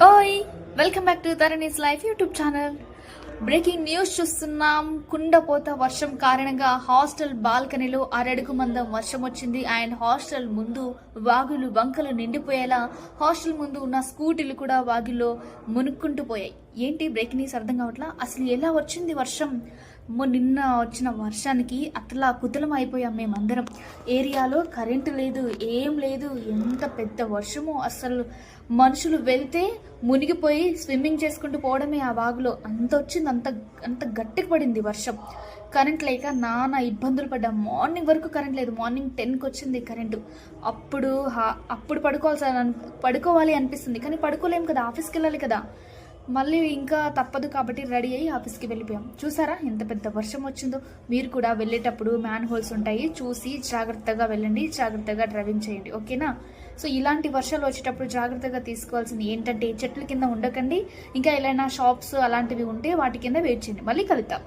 ఓయ్, welcome back to Tharani's life YouTube channel. Breaking news చూస్తున్నాం. కుండపోత వర్షం కారణంగా హాస్టల్ బాల్కనీలో అరడుగు మందం వర్షం వచ్చింది. అండ్ హాస్టల్ ముందు వాగులు వంకలు నిండిపోయేలా హాస్టల్ ముందు ఉన్న స్కూటీలు కూడా వాగుల్లో మునుక్కుంటూ పోయాయి. ఏంటి బ్రేకింగ్ న్యూస్ అర్థం కావట్లా? అసలు ఎలా వచ్చింది వర్షం? నిన్న వచ్చిన వర్షానికి అట్లా కుతలం అయిపోయాం మేమందరం. ఏరియాలో కరెంటు లేదు, ఏం లేదు. ఎంత పెద్ద వర్షమో, అసలు మనుషులు వెళ్తే మునిగిపోయి స్విమ్మింగ్ చేసుకుంటూ పోవడమే ఆ వాగులో. అంత వచ్చింది, అంత అంత గట్టికి పడింది వర్షం. కరెంట్ లేక నానా ఇబ్బందులు పడ్డాం. మార్నింగ్ వరకు కరెంట్ లేదు. మార్నింగ్ 10కి వచ్చింది కరెంటు. అప్పుడు పడుకోవాలి అనిపిస్తుంది, కానీ పడుకోలేం కదా, ఆఫీస్కి వెళ్ళాలి కదా. మళ్ళీ ఇంకా తప్పదు కాబట్టి రెడీ అయ్యి ఆఫీస్కి వెళ్ళిపోయాం. చూసారా ఎంత పెద్ద వర్షం వచ్చిందో? మీరు కూడా వెళ్ళేటప్పుడు మ్యాన్ హోల్స్ ఉంటాయి, చూసి జాగ్రత్తగా వెళ్ళండి, జాగ్రత్తగా డ్రైవింగ్ చేయండి, ఓకేనా? సో ఇలాంటి వర్షాలు వచ్చేటప్పుడు జాగ్రత్తగా తీసుకోవాల్సింది ఏంటంటే చెట్ల కింద ఉండకండి. ఇంకా ఏదైనా షాప్స్ అలాంటివి ఉంటే వాటి కింద వెయిట్ చేయండి. మళ్ళీ కలుద్దాం.